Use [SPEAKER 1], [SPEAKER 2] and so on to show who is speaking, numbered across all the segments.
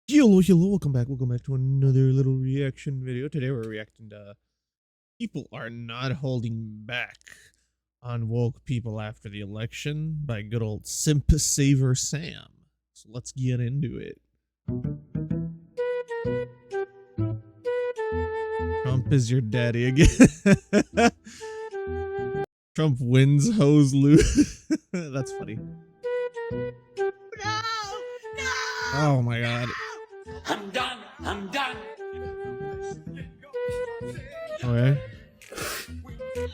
[SPEAKER 1] Hello, welcome back to another little reaction video. Today we're reacting to People Are Not Holding Back on Woke People After the Election by good old SimpSaverSam. So let's get into it. Trump is your daddy again. Trump wins, hoes lose. That's funny.
[SPEAKER 2] No!
[SPEAKER 1] Oh my god.
[SPEAKER 2] I'm done. I'm done.
[SPEAKER 1] Okay.
[SPEAKER 3] This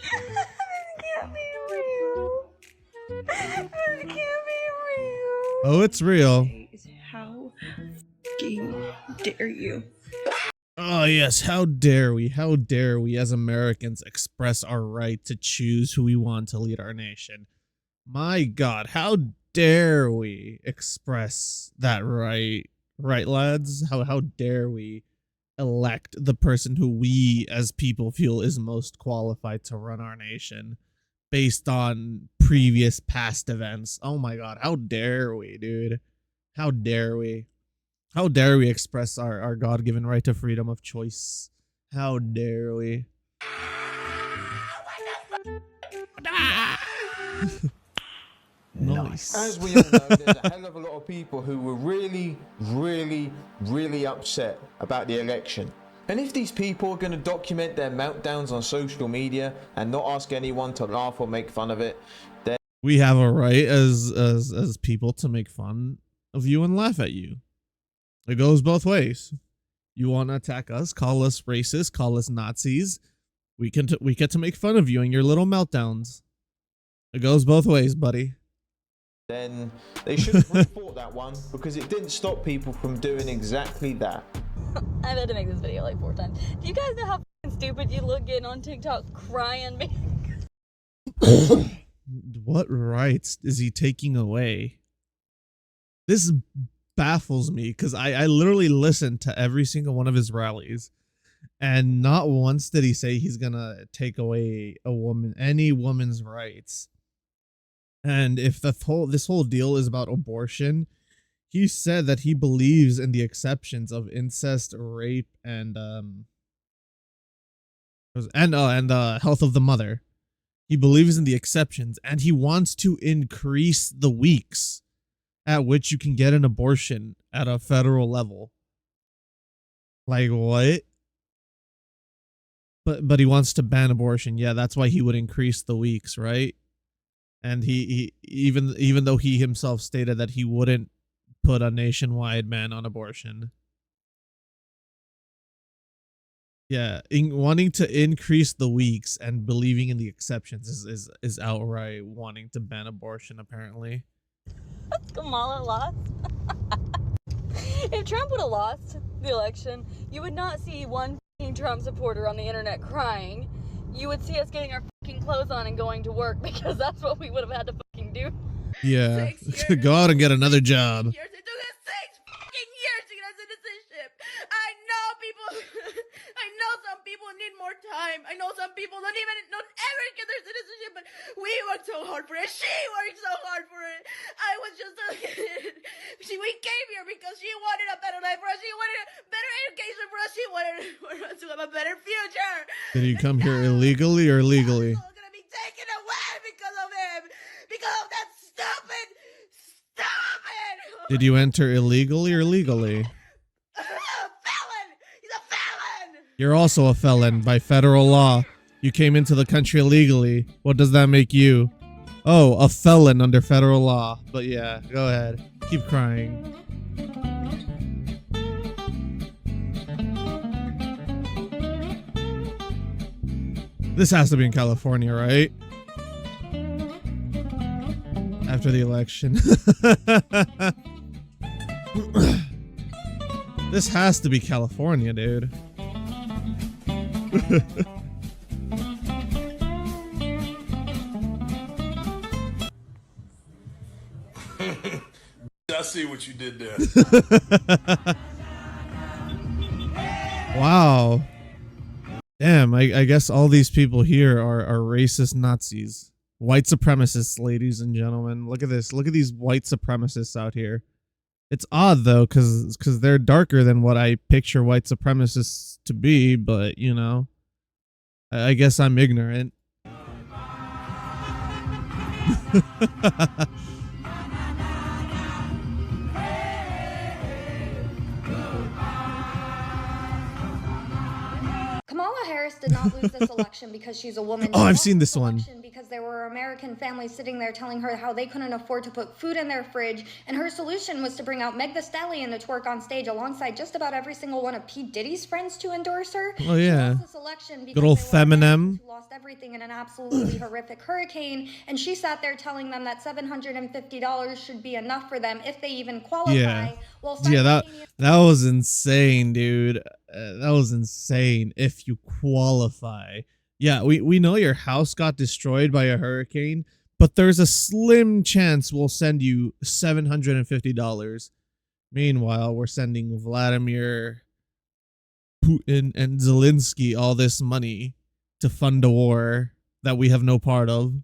[SPEAKER 3] can't be real. This can't be real.
[SPEAKER 1] Oh, it's real.
[SPEAKER 3] How fucking dare you?
[SPEAKER 1] Oh yes, how dare we as Americans express our right to choose who we want to lead our nation. My god, how dare we express that right lads? How dare we elect the person who we as people feel is most qualified to run our nation based on previous past events. Oh my god, how dare we, dude? How dare we? How dare we express our God-given right to freedom of choice? How dare we? Nice.
[SPEAKER 4] As we all know, there's a hell of a lot of people who were really upset about the election. And if these people are going to document their meltdowns on social media and not ask anyone to laugh or make fun of it, then
[SPEAKER 1] we have a right as people to make fun of you and laugh at you. It goes both ways. You want to attack us, call us racist, call us Nazis. We get to make fun of you and your little meltdowns. It goes both ways, buddy.
[SPEAKER 4] then they shouldn't report that one because it didn't stop people from doing exactly that.
[SPEAKER 3] I've had to make this video like 4 times. Do you guys know how fucking stupid you look getting on TikTok crying?
[SPEAKER 1] What rights is he taking away? This baffles me because I literally listened to every single one of his rallies, and not once did he say he's gonna take away any woman's rights. And if this whole deal is about abortion, he said that he believes in the exceptions of incest, rape, and health of the mother. He believes in the exceptions, and he wants to increase the weeks at which you can get an abortion at a federal level. Like what? But he wants to ban abortion. Yeah, that's why he would increase the weeks, right? And he even though he himself stated that he wouldn't put a nationwide ban on abortion. Yeah, wanting to increase the weeks and believing in the exceptions is outright wanting to ban abortion, apparently.
[SPEAKER 3] Kamala lost. If Trump would have lost the election, you would not see one fucking Trump supporter on the internet crying. You would see us getting our fucking clothes on and going to work because that's what we would have had to fucking do.
[SPEAKER 1] Yeah, go out and get another job.
[SPEAKER 2] It took us 6 fucking years to get our citizenship. I know people. I know some people need more time. I know some people don't ever get their citizenship, but we worked so hard for it. She worked so hard for it. I was just a kid. We came here because she wanted a better life for us. She wanted a better education for us. She wanted for us to have a better future.
[SPEAKER 1] Did you come here illegally or legally?
[SPEAKER 2] It's all gonna be taken away because of him. Because of that stupid.
[SPEAKER 1] Did you enter illegally or legally?
[SPEAKER 2] Felon! He's a felon!
[SPEAKER 1] You're also a felon by federal law. You came into the country illegally. What does that make you? Oh, a felon under federal law. But yeah, go ahead. Keep crying. This has to be in California, right? After the election. This has to be California, dude.
[SPEAKER 5] I see what you did there.
[SPEAKER 1] Wow. Damn, I guess all these people here are racist Nazis. White supremacists, ladies and gentlemen. Look at this. Look at these white supremacists out here. It's odd though, because they're darker than what I picture white supremacists to be. But you know, I guess I'm ignorant.
[SPEAKER 5] Kamala Harris did not lose this election because she's a woman.
[SPEAKER 1] Oh,
[SPEAKER 5] She
[SPEAKER 1] I've
[SPEAKER 5] lost
[SPEAKER 1] seen this one.
[SPEAKER 5] election because there were American families sitting there telling her how they couldn't afford to put food in their fridge, and her solution was to bring out Meg Thee Stallion to twerk on stage alongside just about every single one of P. Diddy's friends to endorse her.
[SPEAKER 1] Oh yeah.
[SPEAKER 5] She lost this election because
[SPEAKER 1] Good old
[SPEAKER 5] there were Americans
[SPEAKER 1] Feminem.
[SPEAKER 5] who lost everything in an absolutely horrific hurricane, and she sat there telling them that $750 should be enough for them if they even qualify.
[SPEAKER 1] Yeah.
[SPEAKER 5] While
[SPEAKER 1] Yeah,
[SPEAKER 5] simultaneously
[SPEAKER 1] that was insane, dude. That was insane. If you qualify, yeah, we know your house got destroyed by a hurricane, but there's a slim chance we'll send you $750. Meanwhile, we're sending Vladimir Putin and Zelensky all this money to fund a war that we have no part of.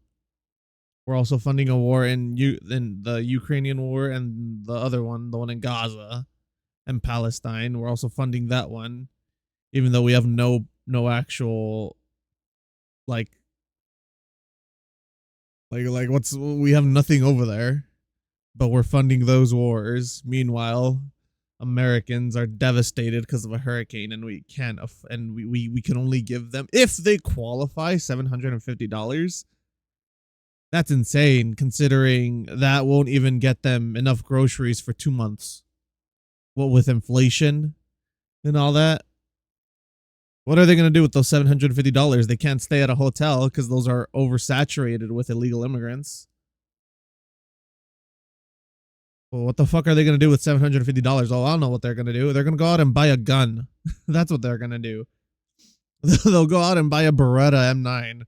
[SPEAKER 1] We're also funding a war in the Ukrainian war and the other one, the one in Gaza and Palestine. We're also funding that one, even though we have no actual like we have nothing over there, but we're funding those wars. Meanwhile, Americans are devastated because of a hurricane, and we can't and we can only give them, if they qualify, $750. That's insane, considering that won't even get them enough groceries for 2 months. What with inflation and all that? What are they going to do with those $750? They can't stay at a hotel because those are oversaturated with illegal immigrants. Well, what the fuck are they going to do with $750? Oh, I don't know what they're going to do. They're going to go out and buy a gun. That's what they're going to do. They'll go out and buy a Beretta M9.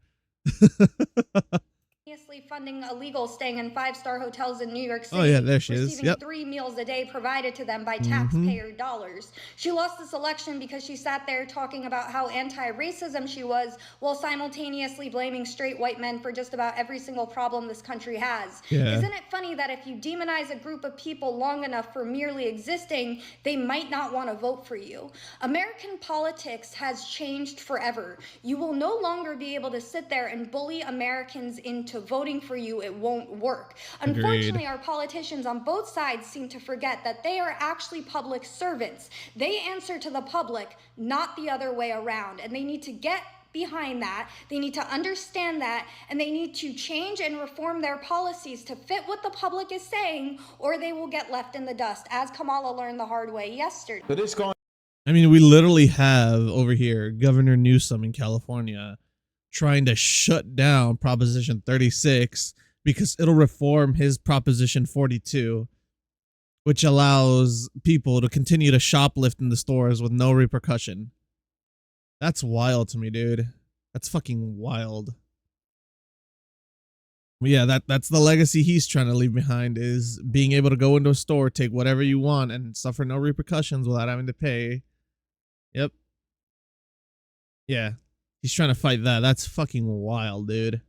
[SPEAKER 5] funding illegals staying in 5-star hotels in New York City.
[SPEAKER 1] Oh yeah, there she is.
[SPEAKER 5] Receiving
[SPEAKER 1] Yep.
[SPEAKER 5] 3 meals a day provided to them by taxpayer dollars. She lost this election because she sat there talking about how anti-racism she was, while simultaneously blaming straight white men for just about every single problem this country has.
[SPEAKER 1] Yeah.
[SPEAKER 5] Isn't it funny that if you demonize a group of people long enough for merely existing, they might not want to vote for you? American politics has changed forever. You will no longer be able to sit there and bully Americans into voting for you. It won't work.
[SPEAKER 1] Agreed.
[SPEAKER 5] Unfortunately, our politicians on both sides seem to forget that they are actually public servants. They answer to the public, not the other way around. And they need to get behind that. They need to understand that, and they need to change and reform their policies to fit what the public is saying, or they will get left in the dust, as Kamala learned the hard way yesterday.
[SPEAKER 4] But this guy,
[SPEAKER 1] I mean, we literally have over here Governor Newsom in California trying to shut down Proposition 36 because it'll reform his Proposition 42, which allows people to continue to shoplift in the stores with no repercussion. That's wild to me, dude. That's fucking wild. But yeah, that's the legacy he's trying to leave behind, is being able to go into a store, take whatever you want, and suffer no repercussions without having to pay. Yep. Yeah. He's trying to fight that. That's fucking wild, dude.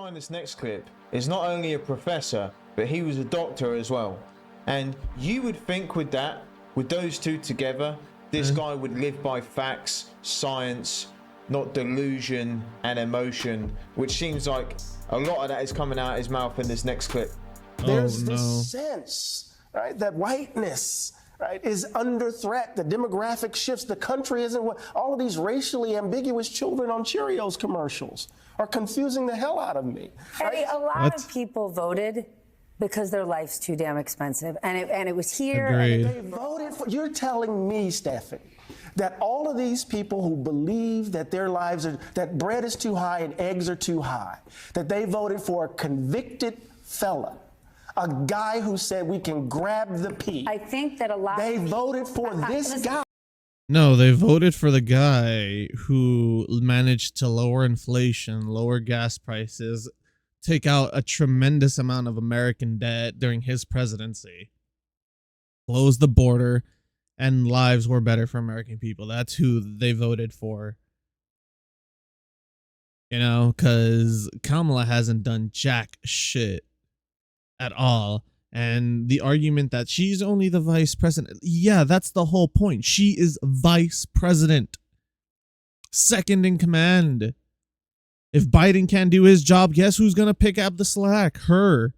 [SPEAKER 4] in this next clip is not only a professor, but he was a doctor as well. And you would think with that, with those two together, this guy would live by facts, science, not delusion and emotion, which seems like a lot of that is coming out his mouth in this next clip.
[SPEAKER 6] There's
[SPEAKER 1] no.
[SPEAKER 6] this sense, right, that whiteness, right, is under threat. The demographic shifts. The country isn't what all of these racially ambiguous children on Cheerios commercials are confusing the hell out of me. Right?
[SPEAKER 7] Hey, a lot of people voted because their life's too damn expensive, and it was here.
[SPEAKER 1] Agreed.
[SPEAKER 6] They voted for. You're telling me, Stephanie, that all of these people who believe that their lives are, that bread is too high and eggs are too high, that they voted for a convicted fella, a guy who said we can grab the pea.
[SPEAKER 7] I think that a lot.
[SPEAKER 6] They voted for this guy.
[SPEAKER 1] No, they voted for the guy who managed to lower inflation, lower gas prices, take out a tremendous amount of American debt during his presidency, close the border, and lives were better for American people. That's who they voted for. You know, because Kamala hasn't done jack shit at all. And the argument that she's only the vice president. Yeah, that's the whole point. She is vice president. Second in command. If Biden can't do his job, guess who's going to pick up the slack? Her.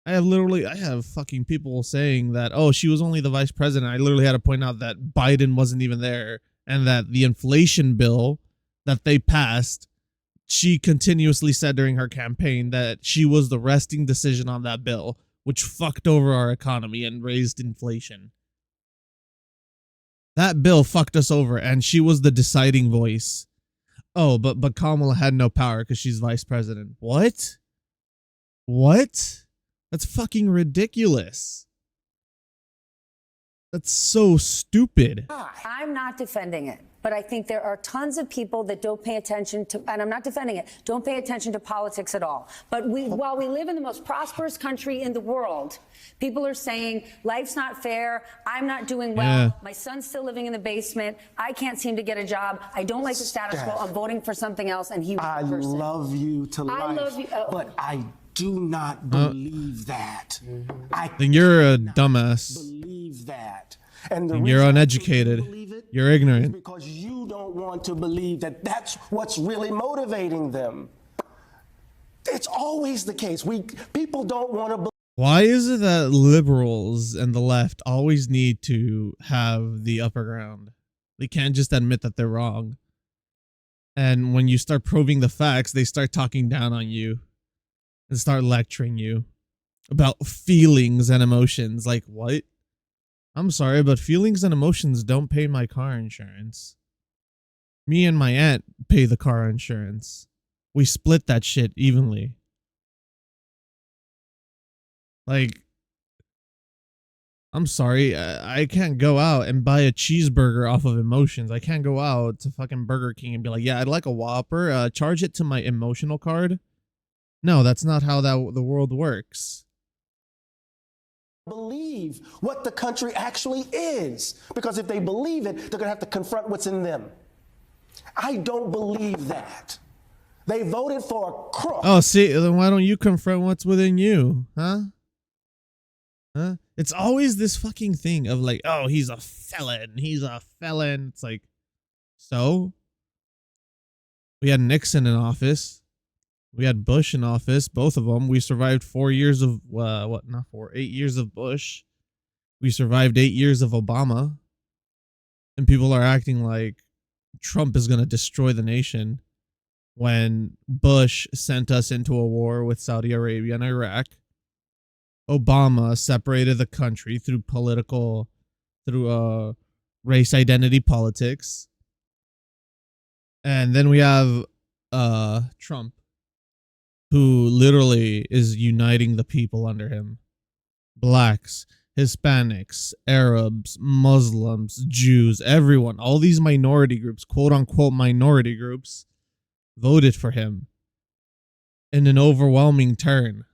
[SPEAKER 1] I have fucking people saying that, oh, she was only the vice president. I literally had to point out that Biden wasn't even there, and that the inflation bill that they passed, she continuously said during her campaign that she was the resting decision on that bill, which fucked over our economy and raised inflation. That bill fucked us over, and she was the deciding voice. Oh, but Kamala had no power because she's vice president. What? What? That's fucking ridiculous. That's so stupid.
[SPEAKER 7] I'm not defending it, but I think there are tons of people that don't pay attention to, and I'm not defending it, don't pay attention to politics at all. But while we live in the most prosperous country in the world, people are saying life's not fair. I'm not doing well.
[SPEAKER 1] Yeah.
[SPEAKER 7] My son's still living in the basement. I can't seem to get a job. I don't like the status quo. I'm voting for something else, and he was
[SPEAKER 6] I
[SPEAKER 7] the person.
[SPEAKER 6] love you to life.
[SPEAKER 7] I love you.
[SPEAKER 6] But I do not believe that. I
[SPEAKER 1] Then you're a
[SPEAKER 6] do not
[SPEAKER 1] dumbass.
[SPEAKER 6] believe that. And the
[SPEAKER 1] And you're
[SPEAKER 6] reason I
[SPEAKER 1] uneducated.
[SPEAKER 6] don't believe it
[SPEAKER 1] You're
[SPEAKER 6] is
[SPEAKER 1] ignorant.
[SPEAKER 6] because you don't want to believe that that's what's really motivating them. It's always the case. People don't want to believe.
[SPEAKER 1] Why is it that liberals and the left always need to have the upper ground? They can't just admit that they're wrong. And when you start proving the facts, they start talking down on you and start lecturing you about feelings and emotions. Like, what? I'm sorry, but feelings and emotions don't pay my car insurance. Me and my aunt pay the car insurance. We split that shit evenly. Like, I'm sorry, I can't go out and buy a cheeseburger off of emotions. I can't go out to fucking Burger King and be like, yeah, I'd like a Whopper. Charge it to my emotional card. No, that's not how the world works.
[SPEAKER 6] Believe what the country actually is, because if they believe it, they're gonna have to confront what's in them. I don't believe that. They voted for a crook.
[SPEAKER 1] Oh, see, then why don't you confront what's within you, huh? Huh? It's always this fucking thing of like, oh, he's a felon. He's a felon. It's like, so? We had Nixon in office. We had Bush in office, both of them. We survived 4 years of, 8 years of Bush. We survived 8 years of Obama. And people are acting like Trump is going to destroy the nation when Bush sent us into a war with Saudi Arabia and Iraq. Obama separated the country through race identity politics. And then we have Trump, who literally is uniting the people under him. Blacks, Hispanics, Arabs, Muslims, Jews, everyone, all these minority groups, quote unquote minority groups, voted for him in an overwhelming turn.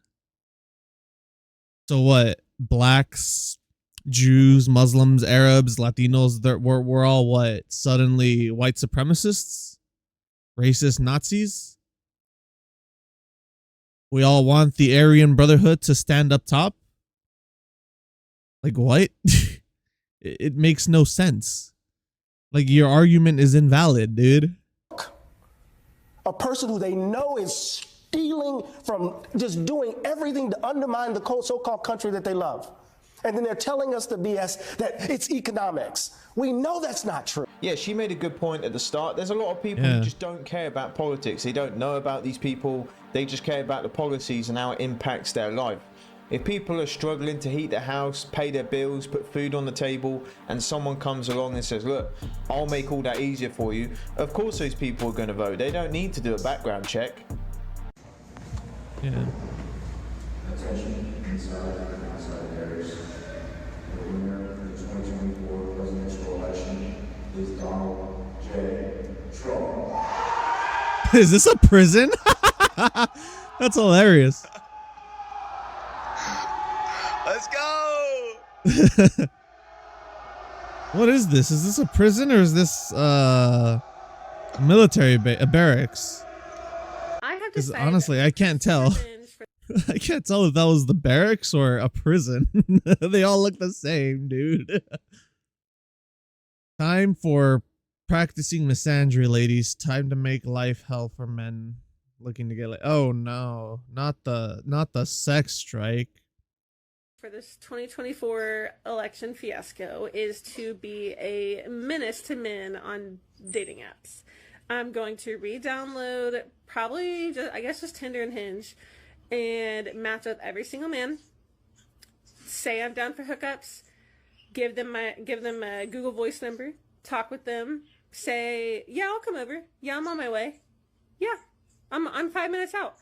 [SPEAKER 1] So what? Blacks, Jews, Muslims, Arabs, Latinos, we're all what? Suddenly white supremacists? Racist Nazis? We all want the Aryan Brotherhood to stand up top? Like, what? It makes no sense. Like, your argument is invalid, dude.
[SPEAKER 6] A person who they know is stealing from, just doing everything to undermine the so-called country that they love. And then they're telling us the BS that it's economics. We know that's not true.
[SPEAKER 4] Yeah, she made a good point at the start. There's a lot of people who just don't care about politics. They don't know about these people. They just care about the policies and how it impacts their life. If people are struggling to heat their house, pay their bills, put food on the table, and someone comes along and says, look, I'll make all that easier for you, of course those people are going to vote. They don't need to do a background check.
[SPEAKER 1] Yeah.
[SPEAKER 8] Attention inside and outside areas. The winner of the 2024 presidential election is Donald J. Trump.
[SPEAKER 1] Is this a prison? That's hilarious.
[SPEAKER 9] Let's go!
[SPEAKER 1] What is this? Is this a prison or is this military barracks?
[SPEAKER 2] I have to
[SPEAKER 1] Because
[SPEAKER 2] say,
[SPEAKER 1] honestly, I can't tell.
[SPEAKER 2] prisons for
[SPEAKER 1] I can't tell if that was the barracks or a prison. They all look the same, dude. Time for practicing misandry, ladies. Time to make life hell for men looking to get like. Oh no, not the sex strike.
[SPEAKER 10] For this 2024 election fiasco is to be a menace to men on dating apps. I'm going to re-download probably just Tinder and Hinge and match up every single man. Say I'm down for hookups. Give them a Google Voice number. Talk with them. Say, yeah, I'll come over. Yeah, I'm on my way. Yeah, I'm 5 minutes out.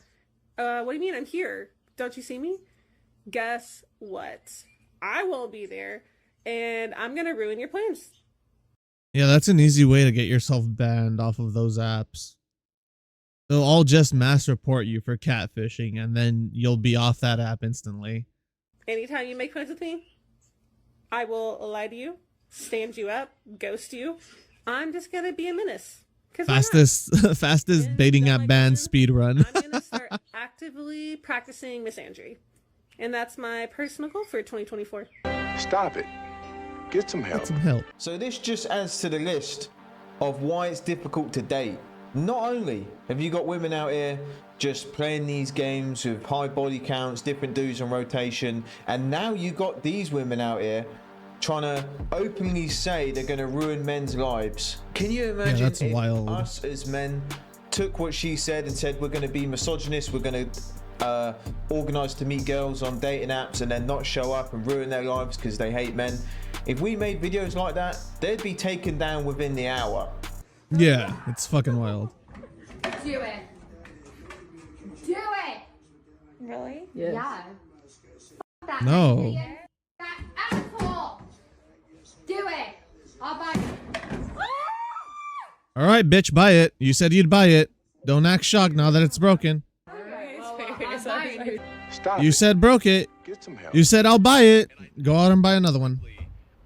[SPEAKER 10] What do you mean? I'm here. Don't you see me? Guess what? I won't be there, and I'm gonna ruin your plans.
[SPEAKER 1] Yeah, that's an easy way to get yourself banned off of those apps. They'll all just mass report you for catfishing, and then you'll be off that app instantly.
[SPEAKER 10] Anytime you make friends with me, I will lie to you, stand you up, ghost you. I'm just gonna be a menace.
[SPEAKER 1] Fastest dating app ban speed run.
[SPEAKER 10] I'm gonna start actively practicing misandry. And that's my personal goal for 2024.
[SPEAKER 8] Stop it. Get some help.
[SPEAKER 1] Get some help.
[SPEAKER 4] So this just adds to the list of why it's difficult to date. Not only have you got women out here just playing these games with high body counts, different dudes on rotation, and now you got these women out here trying to openly say they're going to ruin men's lives. Can you imagine
[SPEAKER 1] that's
[SPEAKER 4] if
[SPEAKER 1] wild.
[SPEAKER 4] us as men took what she said and said we're going to be misogynist, we're going to organized to meet girls on dating apps and then not show up and ruin their lives because they hate men? If we made videos like that, they'd be taken down within the hour.
[SPEAKER 1] Yeah, it's fucking wild.
[SPEAKER 2] Do it. Do it.
[SPEAKER 3] Really?
[SPEAKER 2] Yes. Yeah. That
[SPEAKER 1] No.
[SPEAKER 2] idiot. That asshole. Do it. I'll buy it.
[SPEAKER 1] All right, bitch, buy it. You said you'd buy it. Don't act shocked now that it's broken.
[SPEAKER 8] Stop
[SPEAKER 1] You
[SPEAKER 8] it.
[SPEAKER 1] said broke it.
[SPEAKER 8] Get some help.
[SPEAKER 1] You said I'll buy it. Go out and buy another one.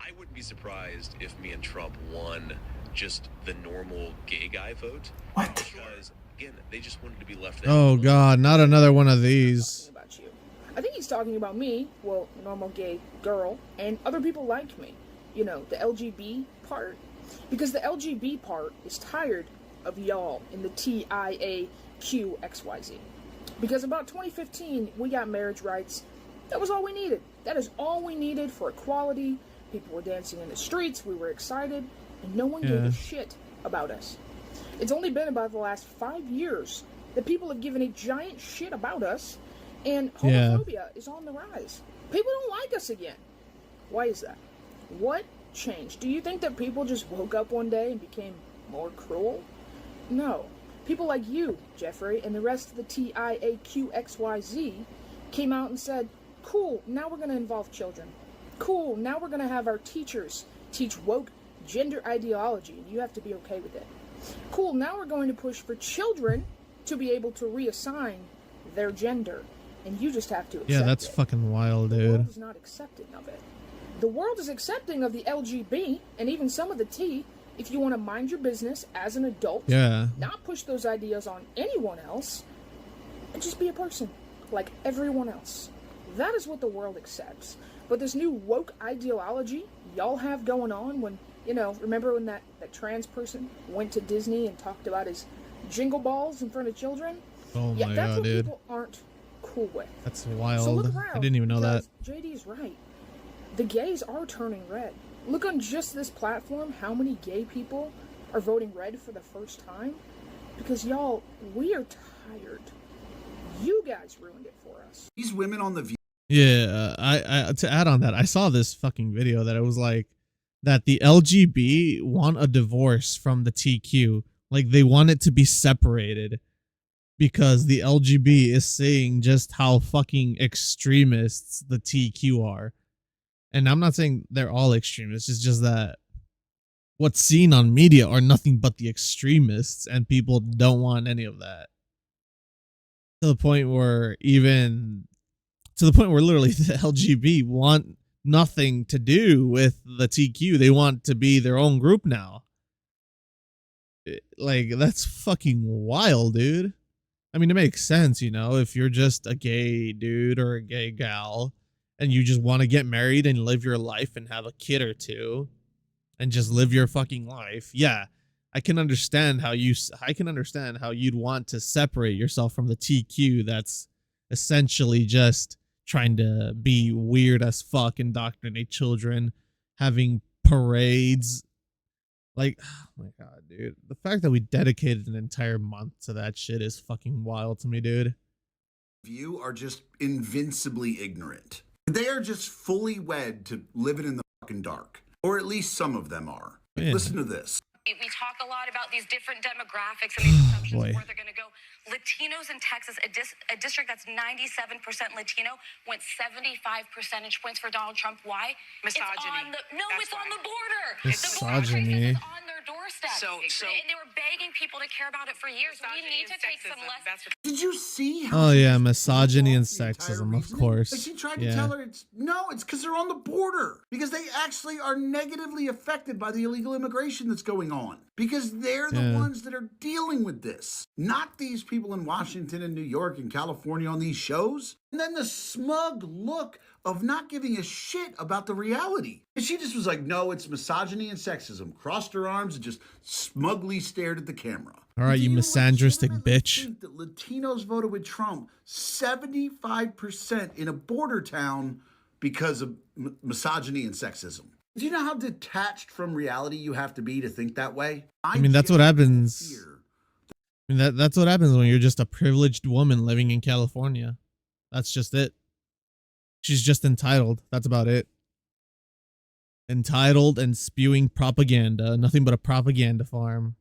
[SPEAKER 9] I wouldn't be surprised if me and Trump won just the normal gay guy vote.
[SPEAKER 6] What?
[SPEAKER 9] Because, again, they just wanted to be left
[SPEAKER 1] Oh God, not another one of these.
[SPEAKER 11] About you. I think he's talking about me, well, normal gay girl, and other people like me. You know, the LGB part. Because the LGB part is tired of y'all in the TIAQXYZ. Because about 2015, we got marriage rights. That was all we needed. That is all we needed for equality. People were dancing in the streets, we were excited, and no one gave a shit about us. It's only been about the last 5 years that people have given a giant shit about us, and homophobia is on the rise. People don't like us again. Why is that? What changed? Do you think that people just woke up one day and became more cruel? No. People like you, Jeffrey, and the rest of the TIAQXYZ came out and said, cool, now we're going to involve children. Cool, now we're going to have our teachers teach woke gender ideology, and you have to be okay with it. Cool, now we're going to push for children to be able to reassign their gender, and you just have to accept it.
[SPEAKER 1] Yeah, that's fucking wild,
[SPEAKER 11] The
[SPEAKER 1] dude.
[SPEAKER 11] world is not accepting of it. The world is accepting of the LGB, and even some of the T, if you want to mind your business as an adult,
[SPEAKER 1] Yeah.
[SPEAKER 11] not push those ideas on anyone else, and just be a person, like everyone else. That is what the world accepts. But this new woke ideology y'all have going on when, you know, remember when that trans person went to Disney and talked about his jingle balls in front of children?
[SPEAKER 1] Oh
[SPEAKER 11] Yeah,
[SPEAKER 1] my
[SPEAKER 11] that's
[SPEAKER 1] God,
[SPEAKER 11] what
[SPEAKER 1] dude.
[SPEAKER 11] people aren't cool with.
[SPEAKER 1] That's
[SPEAKER 11] So
[SPEAKER 1] wild.
[SPEAKER 11] look around,
[SPEAKER 1] I didn't even know that.
[SPEAKER 11] because JD's right. The gays are turning red. Look on just this platform how many gay people are voting red for the first time. Because y'all, we are tired. You guys ruined it for us.
[SPEAKER 12] These women on the View.
[SPEAKER 1] Yeah, I to add on that, I saw this fucking video that it was like that the LGB want a divorce from the TQ. Like they want it to be separated because the LGB is saying just how fucking extremists the TQ are. And I'm not saying they're all extremists, it's just that what's seen on media are nothing but the extremists, and people don't want any of that. To the point where literally the LGB want nothing to do with the TQ. They want to be their own group now. Like, that's fucking wild, dude. I mean, it makes sense, you know, if you're just a gay dude or a gay gal and you just want to get married and live your life and have a kid or two and just live your fucking life. Yeah. I can understand how you'd want to separate yourself from the TQ that's essentially just trying to be weird as fuck, indoctrinate children, having parades. Like, oh my god, dude. The fact that we dedicated an entire month to that shit is fucking wild to me, dude.
[SPEAKER 12] You are just invincibly ignorant. They are just fully wed to living in the fucking dark. Or at least some of them are.
[SPEAKER 1] Man.
[SPEAKER 12] Listen to this.
[SPEAKER 13] We talk a lot about these different demographics and these assumptions of where they're going to go. Latinos in Texas, a district that's 97% Latino, went 75 percentage points for Donald Trump. Why? Misogyny. It's on the border.
[SPEAKER 1] Misogyny.
[SPEAKER 13] The border crisis is on their doorstep. And they were begging people to care about it for years. We need to take some lessons.
[SPEAKER 12] Did you see how
[SPEAKER 1] Oh yeah, misogyny and sexism, of course.
[SPEAKER 12] Like she tried to tell her it's because they're on the border. Because they actually are negatively affected by the illegal immigration that's going on. Because they're the ones that are dealing with this. Not these people in Washington and New York and California on these shows. And then the smug look of not giving a shit about the reality. And she just was like, no, it's misogyny and sexism. Crossed her arms and just smugly stared at the camera.
[SPEAKER 1] All right, you misandristic bitch.
[SPEAKER 12] Think that Latinos voted with Trump 75% in a border town because of misogyny and sexism. Do you know how detached from reality you have to be to think that way?
[SPEAKER 1] I mean, that's what happens. I mean, that's what happens when you're just a privileged woman living in California. That's just it. She's just entitled. That's about it. Entitled and spewing propaganda. Nothing but a propaganda farm.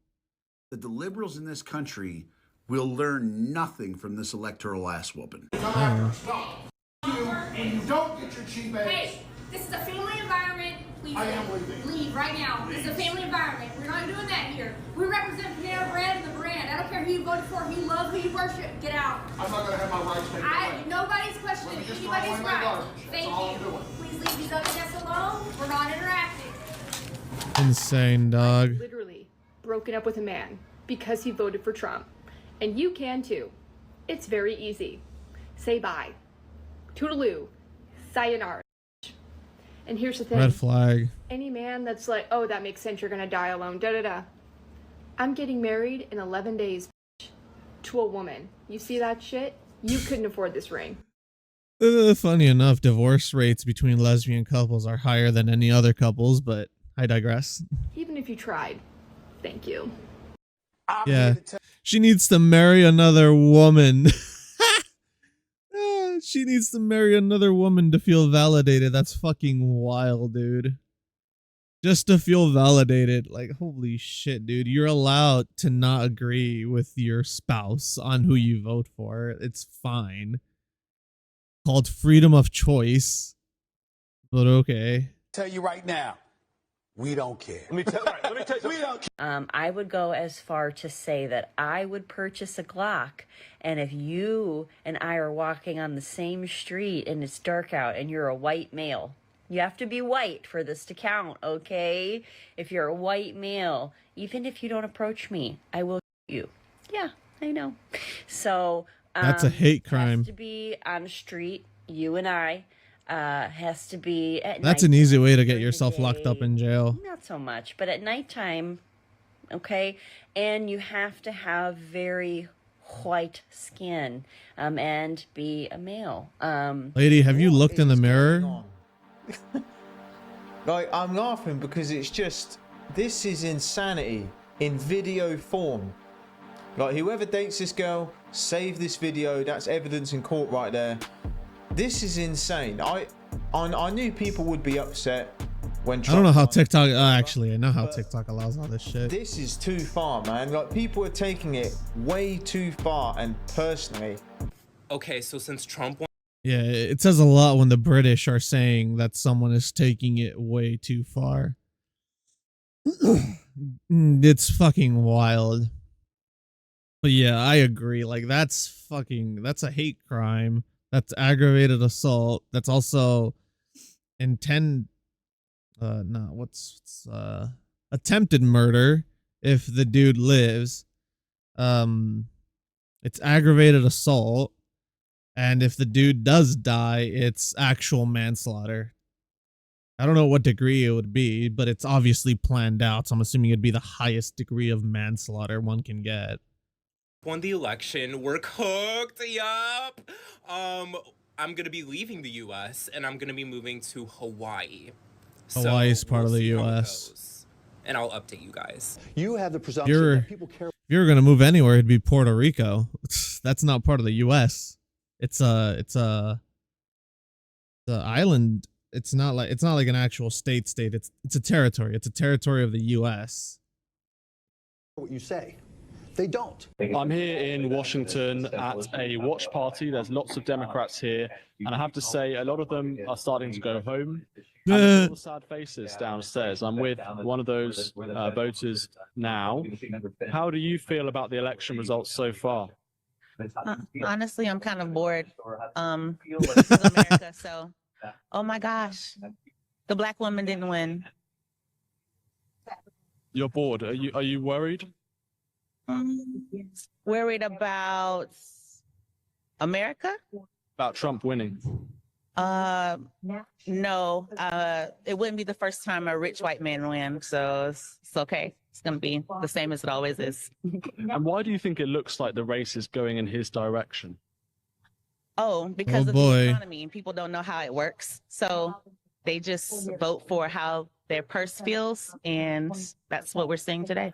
[SPEAKER 12] That the liberals in this country will learn nothing from this electoral ass whooping.
[SPEAKER 2] Oh.
[SPEAKER 12] When you don't get your cheap ass.
[SPEAKER 2] Hey, this is a family environment. Please
[SPEAKER 12] I am leaving.
[SPEAKER 2] Leave right now. This is a family environment. We're not doing that here. We represent Panera Bread and the brand. I don't care who you voted for, who you love, who you worship. Get out.
[SPEAKER 12] I'm not going to have my rights taken away.
[SPEAKER 2] Nobody's questioning anybody's rights. Thank you. Please leave these other guests alone. We're not interacting.
[SPEAKER 1] Insane, dog.
[SPEAKER 14] Literally broken up with a man because he voted for Trump. And you can too. It's very easy. Say bye. Toodaloo. Sayonara. And here's the thing.
[SPEAKER 1] Red flag.
[SPEAKER 14] Any man that's like, oh, that makes sense, you're gonna die alone, da-da-da. I'm getting married in 11 days to a woman. You see that shit? You couldn't afford this ring.
[SPEAKER 1] Funny enough, divorce rates between lesbian couples are higher than any other couples, but I digress.
[SPEAKER 14] Even if you tried. Thank you.
[SPEAKER 1] Yeah. She needs to marry another woman. She needs to marry another woman to feel validated. That's fucking wild, dude. Just to feel validated. Like, holy shit, dude. You're allowed to not agree with your spouse on who you vote for. It's fine. Called freedom of choice. But okay.
[SPEAKER 15] Tell you right now, we don't care. Let me tell you, we don't care.
[SPEAKER 16] I would go as far to say that I would purchase a Glock, and if you and I are walking on the same street and it's dark out and you're a white male, you have to be white for this to count, okay? If you're a white male, even if you don't approach me, I will shoot you. Yeah, I know. So
[SPEAKER 1] that's a hate crime.
[SPEAKER 16] Has to be on the street, you and I. Has to be at
[SPEAKER 1] That's an easy way to get yourself locked up in jail.
[SPEAKER 16] Not so much, but at nighttime, okay? And you have to have very white skin and be a male.
[SPEAKER 1] Lady, have you looked in the mirror?
[SPEAKER 4] Like, I'm laughing because it's just, this is insanity in video form. Like, whoever dates this girl, save this video. That's evidence in court right there. This is insane. I knew people would be upset when Trump
[SPEAKER 1] I don't know how TikTok. Actually, I know how TikTok allows all this shit.
[SPEAKER 4] This is too far, man. Like, people are taking it way too far. And personally,
[SPEAKER 17] okay, so since Trump won.
[SPEAKER 1] Yeah, it says a lot when the British are saying that someone is taking it way too far. It's fucking wild. But yeah, I agree. Like, that's a hate crime. That's aggravated assault. That's also attempted murder if the dude lives. And It's aggravated assault. And if the dude does die, it's actual manslaughter. I don't know what degree it would be, but it's obviously planned out. So I'm assuming it'd be the highest degree of manslaughter one can get.
[SPEAKER 17] Won the election. We're cooked. Yup. I'm gonna be leaving the U.S. and I'm gonna be moving to Hawaii.
[SPEAKER 1] Hawaii is part of the U.S.
[SPEAKER 17] And I'll update you guys.
[SPEAKER 15] You have the presumption that people care.
[SPEAKER 1] If you're gonna move anywhere, it'd be Puerto Rico. That's not part of the U.S. It's the island. It's not like an actual state. It's a territory. It's a territory of the U.S.
[SPEAKER 15] What you say. They don't.
[SPEAKER 18] I'm here in Washington at a watch party. There's lots of Democrats here, and I have to say, a lot of them are starting to go home. And there's all the sad faces downstairs. I'm with one of those voters now. How do you feel about the election results so far?
[SPEAKER 19] Honestly, I'm kind of bored. This is America, so oh my gosh, the black woman didn't win.
[SPEAKER 18] You're bored. Are you worried?
[SPEAKER 19] Worried about America?
[SPEAKER 18] About Trump winning?
[SPEAKER 19] No. It wouldn't be the first time a rich white man wins, so it's okay. It's gonna be the same as it always is.
[SPEAKER 18] And why do you think it looks like the race is going in his direction?
[SPEAKER 19] Oh, because of the economy, and people don't know how it works. So they just vote for how their purse feels, and that's what we're seeing today.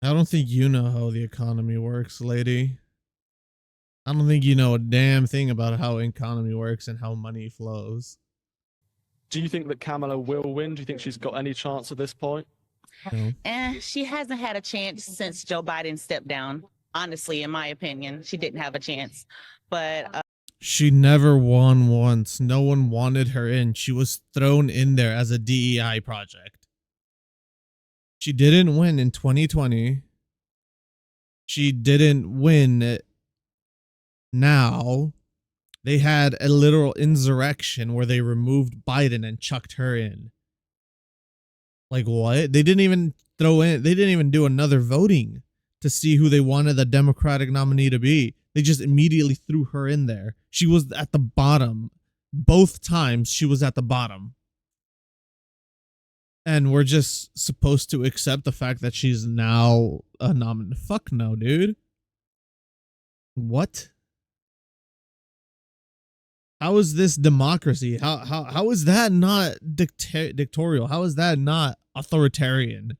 [SPEAKER 1] I don't think you know how the economy works, lady. I don't think you know a damn thing about how economy works and how money flows.
[SPEAKER 18] Do you think that Kamala will win? Do you think she's got any chance at this point?
[SPEAKER 1] No.
[SPEAKER 19] She hasn't had a chance since Joe Biden stepped down. Honestly, in my opinion, she didn't have a chance. But
[SPEAKER 1] she never won once. No one wanted her in. She was thrown in there as a DEI project. She didn't win in 2020. She didn't win now. They had a literal insurrection where they removed Biden and chucked her in. Like what? They didn't even do another voting to see who they wanted the Democratic nominee to be. They just immediately threw her in there. She was at the bottom. Both times she was at the bottom. And we're just supposed to accept the fact that she's now a nominee. Fuck no, dude. What? How is this democracy? How is that not dictatorial? How is that not authoritarian?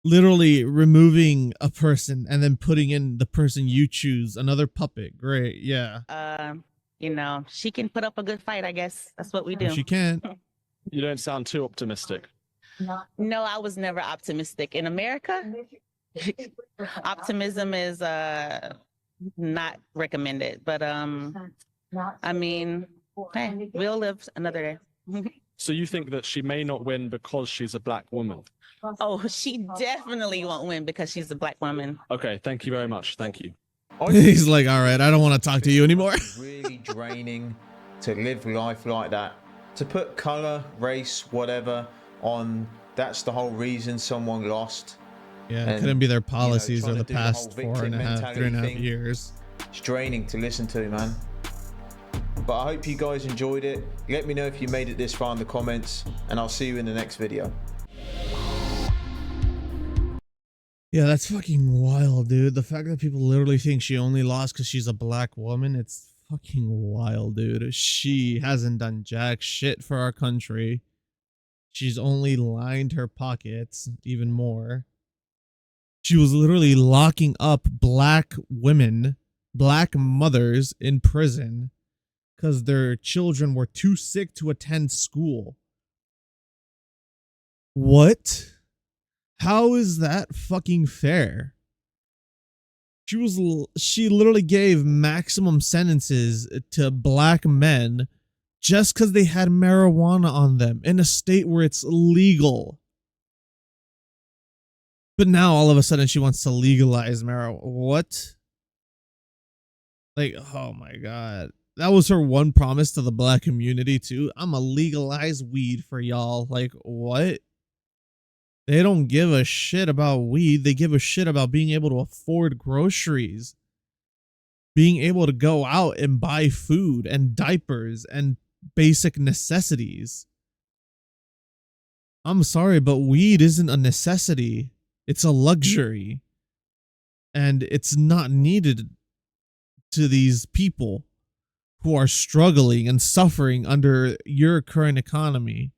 [SPEAKER 1] Literally removing a person and then putting in the person you choose, another puppet. Great, yeah.
[SPEAKER 19] She can put up a good fight, I guess. That's what we do.
[SPEAKER 1] She can't.
[SPEAKER 18] You don't sound too optimistic.
[SPEAKER 19] No, I was never optimistic. In America, optimism is not recommended. But I mean, hey, we'll live another day.
[SPEAKER 18] So you think that she may not win because she's a black woman?
[SPEAKER 19] Oh, she definitely won't win because she's a black woman.
[SPEAKER 18] Okay, thank you very much. Thank you.
[SPEAKER 1] He's like, all right, I don't want to talk to you anymore.
[SPEAKER 4] It's really draining to live life like that. To put color, race, whatever on, that's the whole reason someone lost.
[SPEAKER 1] Yeah, it couldn't be their policies
[SPEAKER 4] trying
[SPEAKER 1] or
[SPEAKER 4] to
[SPEAKER 1] the
[SPEAKER 4] do the
[SPEAKER 1] past
[SPEAKER 4] whole victim
[SPEAKER 1] 3.5
[SPEAKER 4] thing.
[SPEAKER 1] years.
[SPEAKER 4] It's draining to listen to, man. But I hope you guys enjoyed it. Let me know if you made it this far in the comments, and I'll see you in the next video.
[SPEAKER 1] Yeah, that's fucking wild, dude. The fact that people literally think she only lost because she's a black woman, it's fucking wild, dude. She hasn't done jack shit for our country. She's only lined her pockets even more. She was literally locking up black women, black mothers in prison because their children were too sick to attend school. What? How is that fucking fair? She literally gave maximum sentences to black men just because they had marijuana on them in a state where it's legal. But now all of a sudden she wants to legalize marijuana. What? Like, oh my God. That was her one promise to the black community too. I'm gonna legalize weed for y'all. Like, what? They don't give a shit about weed. They give a shit about being able to afford groceries, being able to go out and buy food and diapers and basic necessities. I'm sorry, but weed isn't a necessity. It's a luxury. And it's not needed to these people who are struggling and suffering under your current economy,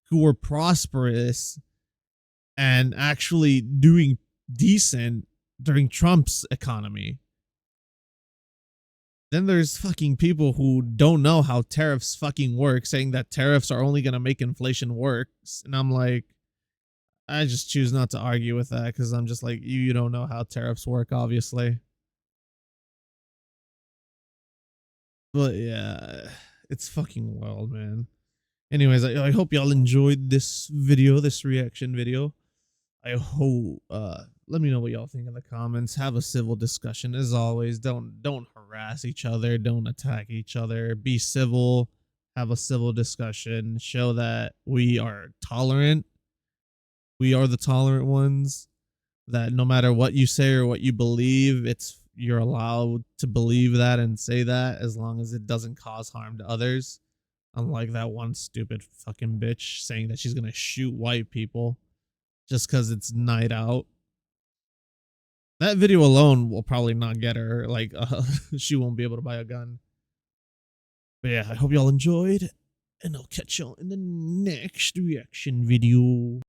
[SPEAKER 1] who are prosperous and actually doing decent during Trump's economy. Then there's fucking people who don't know how tariffs fucking work, saying that tariffs are only going to make inflation worse. And I'm like, I just choose not to argue with that because I'm just like, you don't know how tariffs work, obviously. But yeah, it's fucking wild, man. Anyways, I hope y'all enjoyed this video, this reaction video. I hope let me know what y'all think in the comments. Have a civil discussion as always. Don't harass each other, don't attack each other. Be civil, have a civil discussion, show that we are tolerant. We are the tolerant ones, that no matter what you say or what you believe, you're allowed to believe that and say that as long as it doesn't cause harm to others. Unlike that one stupid fucking bitch saying that she's gonna shoot white people just because it's night out. That video alone will probably not get her. Like, she won't be able to buy a gun. But yeah, I hope y'all enjoyed, and I'll catch y'all in the next reaction video.